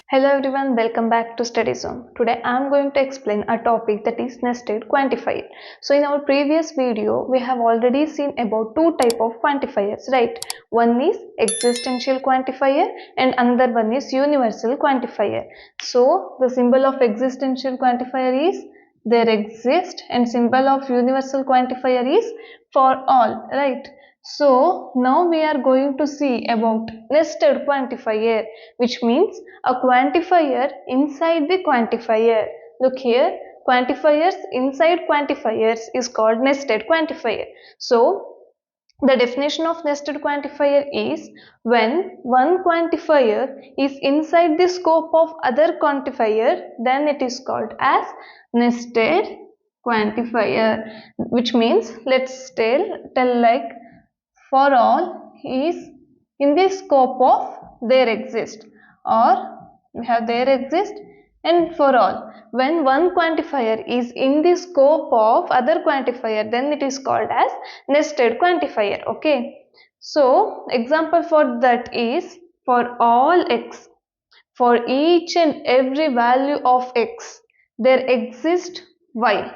Hello everyone, welcome back to Study Zone. Today I am going to explain a topic that is nested quantifier. So in our previous video, we have already seen about two type of quantifiers, right? One is existential quantifier and another one is universal quantifier. So the symbol of existential quantifier is there exist and symbol of universal quantifier is for all, right? So now we are going to see about nested quantifier, which means a quantifier inside the quantifier. Look here, quantifiers inside quantifiers is called nested quantifier. So the definition of nested quantifier is when one quantifier is inside the scope of other quantifier, then it is called as nested quantifier, which means let's tell like for all is in the scope of there exist, or we have there exist and for all. When one quantifier is in the scope of other quantifier, then it is called as nested quantifier. Okay, so example for that is for all x, for each and every value of x there exists y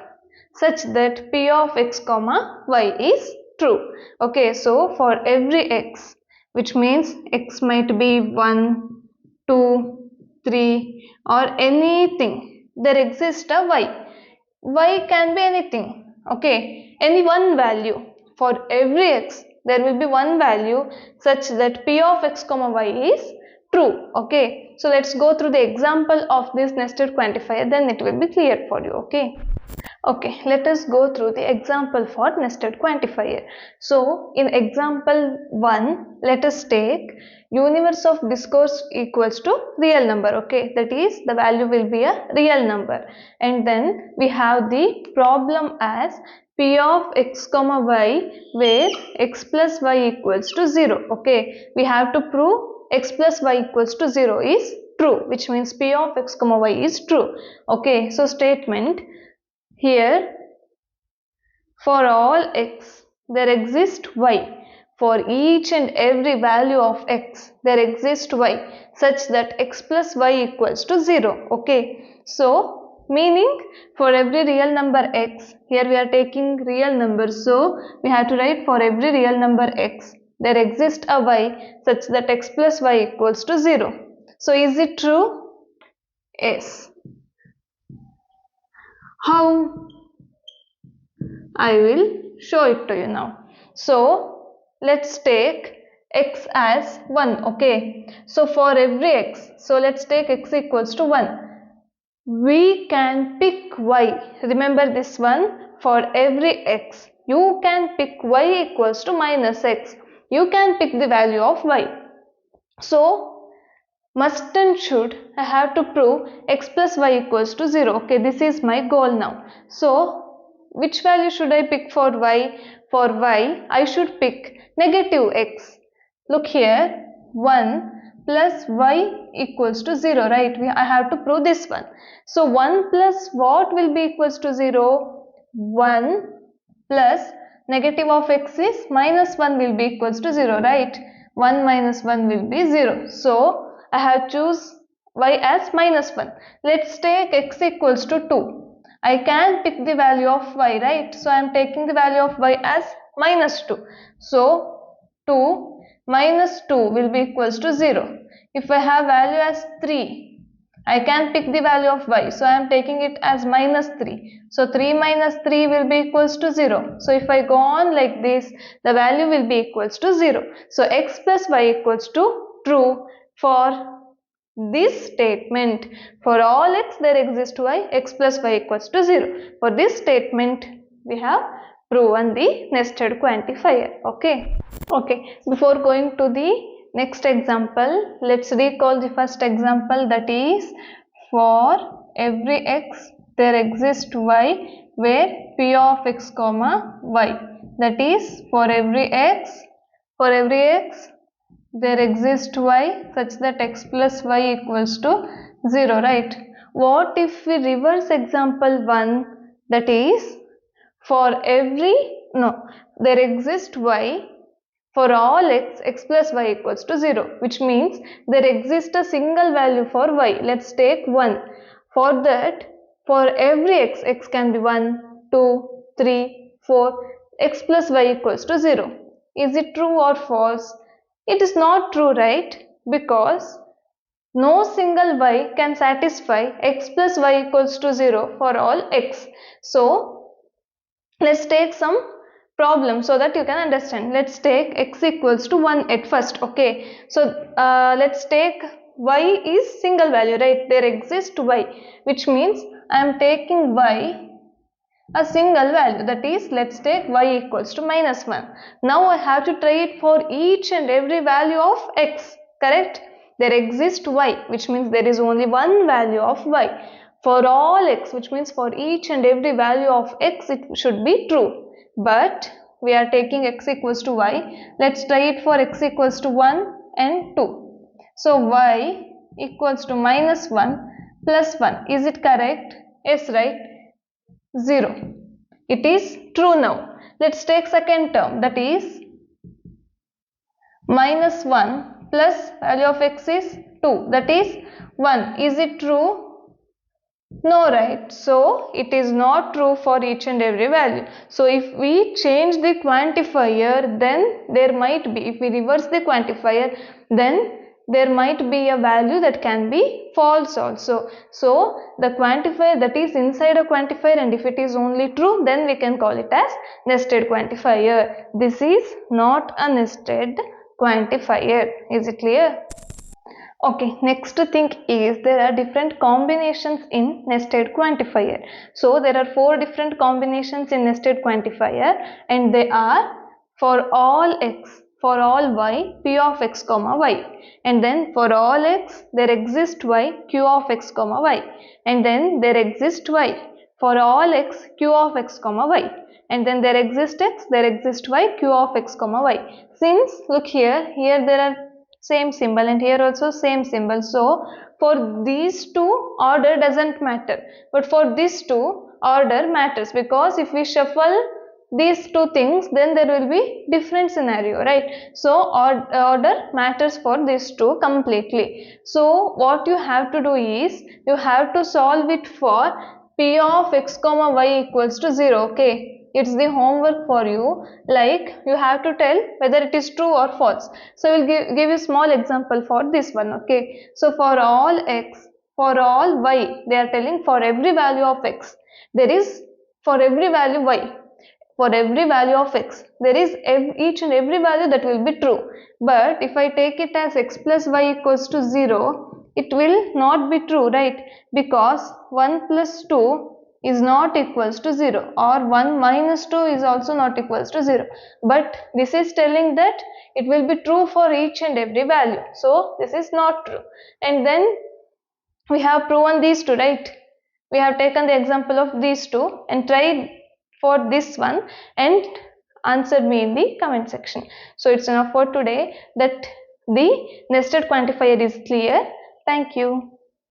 such that p of x comma y is true. Okay, so for every x, which means x might be 1, 2, 3 or anything, there exists a y. Y can be anything, okay, any one value. For every x, there will be one value such that p of x comma y is true. Okay, so let's go through the example of this nested quantifier, then it will be clear for you. Okay, let us go through the example for nested quantifier. So in example 1, let us take universe of discourse equals to real number. Okay, that is the value will be a real number, and then we have the problem as p of x comma y where x plus y equals to 0. Okay, we have to prove x plus y equals to 0 is true, which means p of x comma y is true. Okay, so statement here, for all x there exists y. For each and every value of x there exists y such that x plus y equals to 0. Okay, so meaning for every real number x, here we are taking real numbers, so we have to write for every real number x there exists a y such that x plus y equals to 0. So is it true? Yes. How? I will show it to you now. So let's take x as 1. Okay, so for every x, so let's take x equals to 1. We can pick y. Remember this one, for every x you can pick y equals to minus x. You can pick the value of y. So must and should I have to prove x plus y equals to 0. Okay, this is my goal now. So which value should I pick for y? For y, I should pick negative x. Look here, 1 plus y equals to 0, right? I have to prove this one. So 1 plus what will be equals to 0? 1 plus negative of x is minus 1 will be equals to 0, right? 1 minus 1 will be 0. So I have choose y as minus 1. Let's take x equals to 2. I can pick the value of y, right? So I am taking the value of y as minus 2. So 2 minus 2 will be equals to 0. If I have value as 3, I can pick the value of y. So I am taking it as minus 3. So 3 minus 3 will be equals to 0. So if I go on like this, the value will be equals to 0. So x plus y equals to true for this statement. For all x there exists y, x plus y equals to 0. For this statement we have proven the nested quantifier. Okay, before going to the next example, let's recall the first example, that is for every x there exists y where p of x comma y, that is for every x there exists y such that x plus y equals to 0, right? What if we reverse example 1, that is for every, no, there exists y for all x, x plus y equals to 0, which means there exists a single value for y. Let's take 1. For that, for every x, x can be 1, 2, 3, 4, x plus y equals to 0. Is it true or false? It is not true, right? Because no single y can satisfy x plus y equals to 0 for all x. So, let's take some problem so that you can understand. Let's take x equals to 1 at first. Okay, so let's take y is single value, right? There exists y, which means I am taking y a single value, that is, let's take y equals to minus 1. Now I have to try it for each and every value of x, correct? There exists y, which means there is only one value of y. For all x, which means for each and every value of x, it should be true. But we are taking x equals to y. Let's try it for x equals to 1 and 2. So y equals to minus 1 plus 1. Is it correct? Yes, right? 0. It is true now. Let's take second term, that is minus 1 plus value of x is 2, that is 1. Is it true? No, right? So it is not true for each and every value. So if we change the quantifier, then there might be, if we reverse the quantifier, then there might be a value that can be false also. So the quantifier that is inside a quantifier, and if it is only true, then we can call it as nested quantifier. This is not a nested quantifier. Is it clear? Okay, next thing is there are different combinations in nested quantifier. So there are 4 different combinations in nested quantifier, and they are for all x, for all y, p of x comma y, and then for all x there exists y, q of x comma y, and then there exists y, for all x, q of x comma y, and then there exists x, there exists y, q of x comma y. Since look here there are same symbol, and here also same symbol, so for these two order doesn't matter, but for these two order matters, because if we shuffle these two things, then there will be different scenario, right? So order matters for these two completely. So what you have to do is you have to solve it for p of x comma y equals to 0. Okay, it's the homework for you, like you have to tell whether it is true or false. So we'll give you small example for this one. Okay, so for all x, for all y, they are telling for every value of x, there is, for every value y, for every value of x, there is each and every value that will be true. But if I take it as x plus y equals to 0, it will not be true, right? Because 1 plus 2 is not equals to 0, or 1 minus 2 is also not equals to 0. But this is telling that it will be true for each and every value. So this is not true. And then we have proven these two, right? We have taken the example of these two and tried for this one and answered me in the comment section. So it's enough for today that the nested quantifier is clear. Thank you.